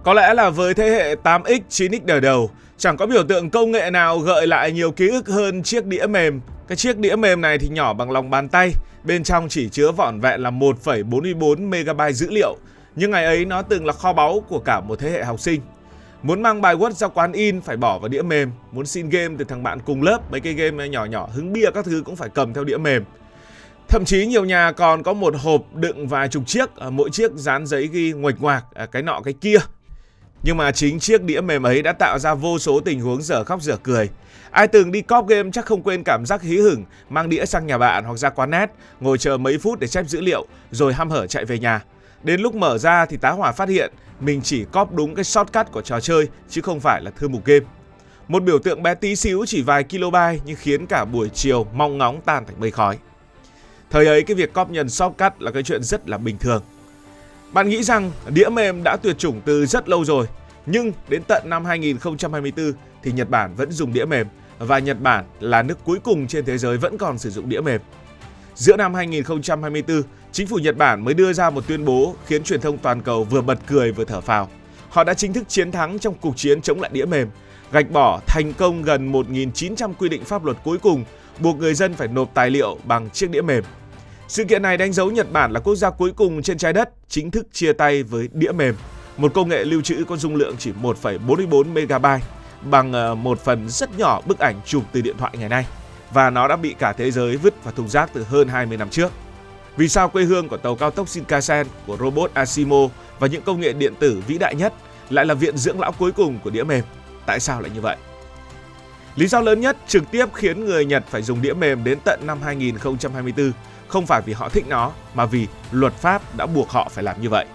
Có lẽ là với thế hệ 8X, 9X đời đầu, chẳng có biểu tượng công nghệ nào gợi lại nhiều ký ức hơn chiếc đĩa mềm. Cái chiếc đĩa mềm này thì nhỏ bằng lòng bàn tay, bên trong chỉ chứa vỏn vẹn là 1,44 MB dữ liệu. Nhưng ngày ấy nó từng là kho báu của cả một thế hệ học sinh. Muốn mang bài Word ra quán in phải bỏ vào đĩa mềm, muốn xin game từ thằng bạn cùng lớp, mấy cái game nhỏ nhỏ hứng bia các thứ cũng phải cầm theo đĩa mềm. Thậm chí nhiều nhà còn có một hộp đựng vài chục chiếc, mỗi chiếc dán giấy ghi nguệch ngoạc, cái nọ cái kia. Nhưng mà chính chiếc đĩa mềm ấy đã tạo ra vô số tình huống dở khóc dở cười. Ai từng đi cóp game chắc không quên cảm giác hí hửng mang đĩa sang nhà bạn hoặc ra quán net, ngồi chờ mấy phút để chép dữ liệu, rồi hăm hở chạy về nhà. Đến lúc mở ra thì tá hỏa phát hiện mình chỉ cóp đúng cái shortcut của trò chơi chứ không phải là thư mục game. Một biểu tượng bé tí xíu chỉ vài kilobyte nhưng khiến cả buổi chiều mong ngóng tan thành mây khói. Thời ấy cái việc cóp nhầm shortcut là cái chuyện rất là bình thường. Bạn nghĩ rằng đĩa mềm đã tuyệt chủng từ rất lâu rồi, nhưng đến tận năm 2024 thì Nhật Bản vẫn dùng đĩa mềm và Nhật Bản là nước cuối cùng trên thế giới vẫn còn sử dụng đĩa mềm. Giữa năm 2024, chính phủ Nhật Bản mới đưa ra một tuyên bố khiến truyền thông toàn cầu vừa bật cười vừa thở phào. Họ đã chính thức chiến thắng trong cuộc chiến chống lại đĩa mềm, gạch bỏ thành công gần 1.900 quy định pháp luật cuối cùng, buộc người dân phải nộp tài liệu bằng chiếc đĩa mềm. Sự kiện này đánh dấu Nhật Bản là quốc gia cuối cùng trên trái đất chính thức chia tay với đĩa mềm, một công nghệ lưu trữ có dung lượng chỉ 1,44 MB, bằng một phần rất nhỏ bức ảnh chụp từ điện thoại ngày nay. Và nó đã bị cả thế giới vứt vào thùng rác từ hơn 20 năm trước. Vì sao quê hương của tàu cao tốc Shinkansen, của robot Asimo và những công nghệ điện tử vĩ đại nhất lại là viện dưỡng lão cuối cùng của đĩa mềm? Tại sao lại như vậy? Lý do lớn nhất trực tiếp khiến người Nhật phải dùng đĩa mềm đến tận năm 2024 không phải vì họ thích nó, mà vì luật pháp đã buộc họ phải làm như vậy.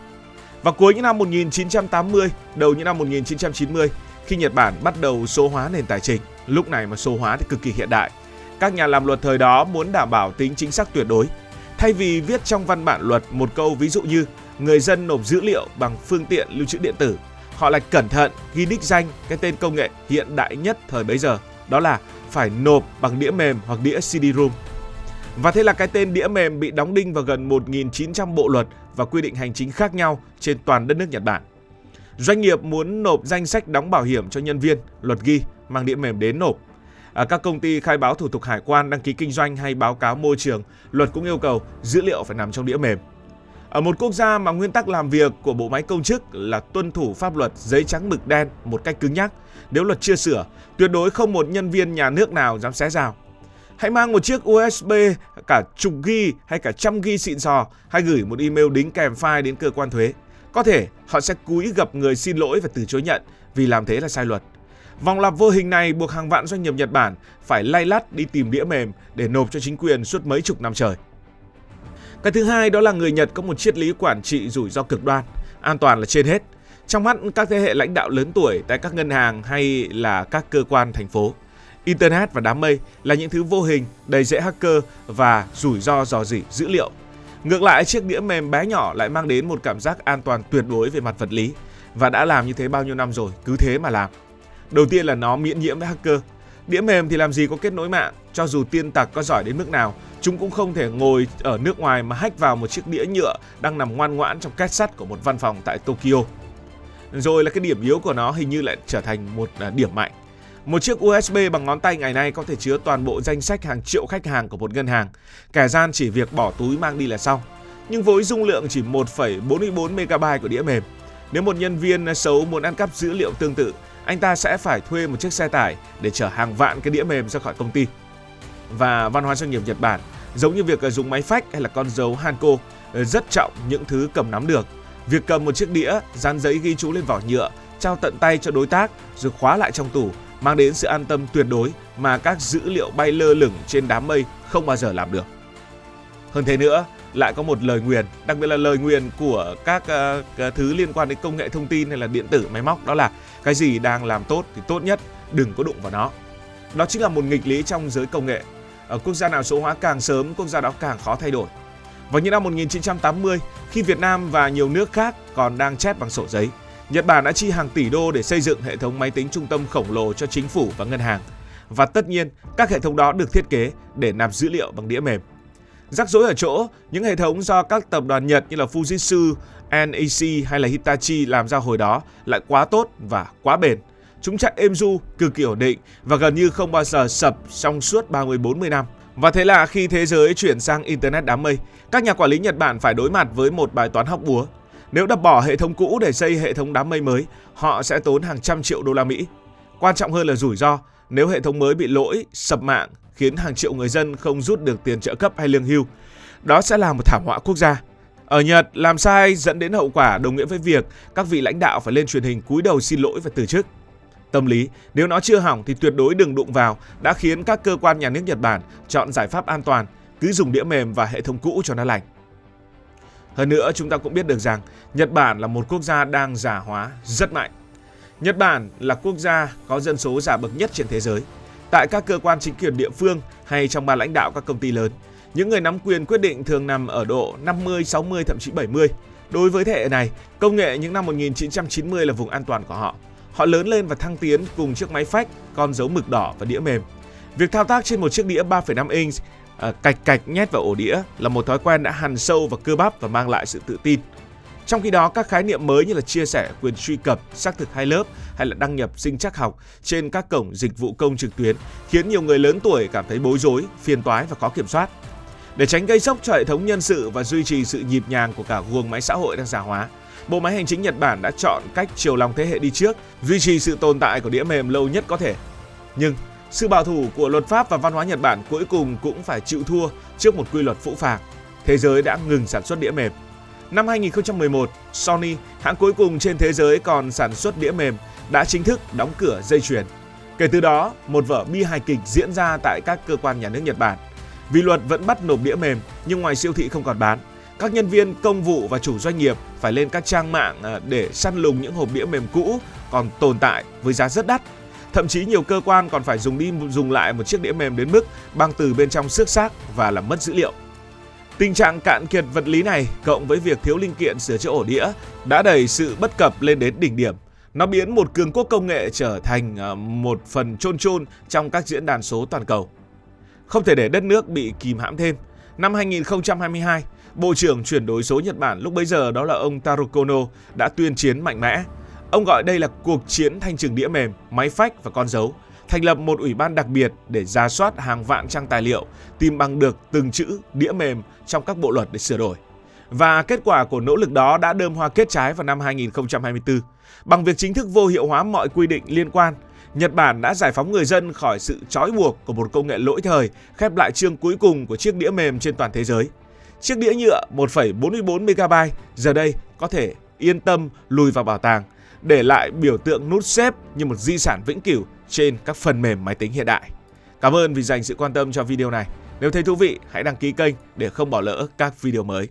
Vào cuối những năm 1980, đầu những năm 1990, khi Nhật Bản bắt đầu số hóa nền tài chính, lúc này mà số hóa thì cực kỳ hiện đại, các nhà làm luật thời đó muốn đảm bảo tính chính xác tuyệt đối. Thay vì viết trong văn bản luật một câu ví dụ như người dân nộp dữ liệu bằng phương tiện lưu trữ điện tử, họ lại cẩn thận ghi đích danh cái tên công nghệ hiện đại nhất thời bấy giờ, đó là phải nộp bằng đĩa mềm hoặc đĩa CD-ROM. Và thế là cái tên đĩa mềm bị đóng đinh vào gần 1.900 bộ luật và quy định hành chính khác nhau trên toàn đất nước Nhật Bản. Doanh nghiệp muốn nộp danh sách đóng bảo hiểm cho nhân viên, luật ghi mang đĩa mềm đến nộp. Các công ty khai báo thủ tục hải quan, đăng ký kinh doanh hay báo cáo môi trường, luật cũng yêu cầu dữ liệu phải nằm trong đĩa mềm. Ở một quốc gia mà nguyên tắc làm việc của bộ máy công chức là tuân thủ pháp luật giấy trắng mực đen một cách cứng nhắc, nếu luật chưa sửa, tuyệt đối không một nhân viên nhà nước nào dám xé rào. Hãy mang một chiếc USB cả chục ghi hay cả trăm ghi xịn sò, hay gửi một email đính kèm file đến cơ quan thuế. Có thể họ sẽ cúi gập người xin lỗi và từ chối nhận vì làm thế là sai luật. Vòng lặp vô hình này buộc hàng vạn doanh nghiệp Nhật Bản phải lay lắt đi tìm đĩa mềm để nộp cho chính quyền suốt mấy chục năm trời. Cái thứ hai đó là người Nhật có một triết lý quản trị rủi ro cực đoan, an toàn là trên hết. Trong mắt các thế hệ lãnh đạo lớn tuổi tại các ngân hàng hay là các cơ quan thành phố, Internet và đám mây là những thứ vô hình, đầy dễ hacker và rủi ro rò rỉ dữ liệu. Ngược lại, chiếc đĩa mềm bé nhỏ lại mang đến một cảm giác an toàn tuyệt đối về mặt vật lý. Và đã làm như thế bao nhiêu năm rồi, cứ thế mà làm. Đầu tiên là nó miễn nhiễm với hacker. Đĩa mềm thì làm gì có kết nối mạng, cho dù tiên tặc có giỏi đến mức nào, chúng cũng không thể ngồi ở nước ngoài mà hack vào một chiếc đĩa nhựa đang nằm ngoan ngoãn trong két sắt của một văn phòng tại Tokyo. Rồi là cái điểm yếu của nó hình như lại trở thành một điểm mạnh. Một chiếc USB bằng ngón tay ngày nay có thể chứa toàn bộ danh sách hàng triệu khách hàng của một ngân hàng. Kẻ gian chỉ việc bỏ túi mang đi là xong. Nhưng với dung lượng chỉ 1,44 MB của đĩa mềm, nếu một nhân viên xấu muốn ăn cắp dữ liệu tương tự, anh ta sẽ phải thuê một chiếc xe tải để chở hàng vạn cái đĩa mềm ra khỏi công ty. Và văn hóa doanh nghiệp Nhật Bản, giống như việc dùng máy phách hay là con dấu Hanko, rất trọng những thứ cầm nắm được. Việc cầm một chiếc đĩa, dán giấy ghi chú lên vỏ nhựa, trao tận tay cho đối tác rồi khóa lại trong tủ, mang đến sự an tâm tuyệt đối mà các dữ liệu bay lơ lửng trên đám mây không bao giờ làm được. Hơn thế nữa, lại có một lời nguyền, đặc biệt là lời nguyền của các thứ liên quan đến công nghệ thông tin hay là điện tử máy móc, đó là cái gì đang làm tốt thì tốt nhất đừng có đụng vào nó. Đó chính là một nghịch lý trong giới công nghệ. Ở quốc gia nào số hóa càng sớm, quốc gia đó càng khó thay đổi. Vào những năm 1980, khi Việt Nam và nhiều nước khác còn đang chép bằng sổ giấy, Nhật Bản đã chi hàng tỷ đô để xây dựng hệ thống máy tính trung tâm khổng lồ cho chính phủ và ngân hàng. Và tất nhiên, các hệ thống đó được thiết kế để nạp dữ liệu bằng đĩa mềm. Rắc rối ở chỗ, những hệ thống do các tập đoàn Nhật như là Fujitsu, NEC hay là Hitachi làm ra hồi đó lại quá tốt và quá bền. Chúng chạy êm ru, cực kỳ ổn định và gần như không bao giờ sập trong suốt 30-40 năm. Và thế là khi thế giới chuyển sang Internet đám mây, các nhà quản lý Nhật Bản phải đối mặt với một bài toán hóc búa. Nếu đập bỏ hệ thống cũ để xây hệ thống đám mây mới, họ sẽ tốn hàng trăm triệu đô la Mỹ. Quan trọng hơn là rủi ro, nếu hệ thống mới bị lỗi, sập mạng, khiến hàng triệu người dân không rút được tiền trợ cấp hay lương hưu. Đó sẽ là một thảm họa quốc gia. Ở Nhật, làm sai dẫn đến hậu quả đồng nghĩa với việc các vị lãnh đạo phải lên truyền hình cúi đầu xin lỗi và từ chức. Tâm lý, nếu nó chưa hỏng thì tuyệt đối đừng đụng vào, đã khiến các cơ quan nhà nước Nhật Bản chọn giải pháp an toàn, cứ dùng đĩa mềm và hệ thống cũ cho nó lành. Hơn nữa, chúng ta cũng biết được rằng Nhật Bản là một quốc gia đang già hóa rất mạnh. Nhật Bản là quốc gia có dân số già bậc nhất trên thế giới. Tại các cơ quan chính quyền địa phương hay trong ban lãnh đạo các công ty lớn, những người nắm quyền quyết định thường nằm ở độ 50, 60, thậm chí 70. Đối với thế hệ này, công nghệ những năm 1990 là vùng an toàn của họ. Họ lớn lên và thăng tiến cùng chiếc máy phách, con dấu mực đỏ và đĩa mềm. Việc thao tác trên một chiếc đĩa 3,5 inch cạch nhét vào ổ đĩa là một thói quen đã hằn sâu vào cơ bắp và mang lại sự tự tin. Trong khi đó, các khái niệm mới như là chia sẻ quyền truy cập, xác thực hai lớp hay là đăng nhập sinh trắc học trên các cổng dịch vụ công trực tuyến khiến nhiều người lớn tuổi cảm thấy bối rối, phiền toái và khó kiểm soát. Để tránh gây sốc cho hệ thống nhân sự và duy trì sự nhịp nhàng của cả guồng máy xã hội đang già hóa, Bộ máy hành chính Nhật Bản đã chọn cách chiều lòng thế hệ đi trước, duy trì sự tồn tại của đĩa mềm lâu nhất có thể. Nhưng sự bảo thủ của luật pháp và văn hóa Nhật Bản cuối cùng cũng phải chịu thua trước một quy luật phũ phàng. Thế giới đã ngừng sản xuất đĩa mềm. Năm 2011, Sony, hãng cuối cùng trên thế giới còn sản xuất đĩa mềm, đã chính thức đóng cửa dây chuyền. Kể từ đó, một vở bi hài kịch diễn ra tại các cơ quan nhà nước Nhật Bản. Vì luật vẫn bắt nộp đĩa mềm nhưng ngoài siêu thị không còn bán. Các nhân viên công vụ và chủ doanh nghiệp phải lên các trang mạng để săn lùng những hộp đĩa mềm cũ còn tồn tại với giá rất đắt. Thậm chí nhiều cơ quan còn phải dùng lại một chiếc đĩa mềm đến mức băng từ bên trong xước xác và làm mất dữ liệu. Tình trạng cạn kiệt vật lý này cộng với việc thiếu linh kiện sửa chữa ổ đĩa đã đẩy sự bất cập lên đến đỉnh điểm. Nó biến một cường quốc công nghệ trở thành một phần chôn trong các diễn đàn số toàn cầu. Không thể để đất nước bị kìm hãm thêm. Năm 2022, Bộ trưởng chuyển đổi số Nhật Bản lúc bấy giờ đó là ông Taro Kono đã tuyên chiến mạnh mẽ. Ông gọi đây là cuộc chiến thanh trừng đĩa mềm, máy phách và con dấu, thành lập một ủy ban đặc biệt để rà soát hàng vạn trang tài liệu, tìm bằng được từng chữ đĩa mềm trong các bộ luật để sửa đổi. Và kết quả của nỗ lực đó đã đơm hoa kết trái vào năm 2024. Bằng việc chính thức vô hiệu hóa mọi quy định liên quan, Nhật Bản đã giải phóng người dân khỏi sự trói buộc của một công nghệ lỗi thời, khép lại chương cuối cùng của chiếc đĩa mềm trên toàn thế giới. Chiếc đĩa nhựa 1,44 MB giờ đây có thể yên tâm lùi vào bảo tàng, để lại biểu tượng nút xếp như một di sản vĩnh cửu trên các phần mềm máy tính hiện đại. Cảm ơn vì dành sự quan tâm cho video này. Nếu thấy thú vị, hãy đăng ký kênh để không bỏ lỡ các video mới.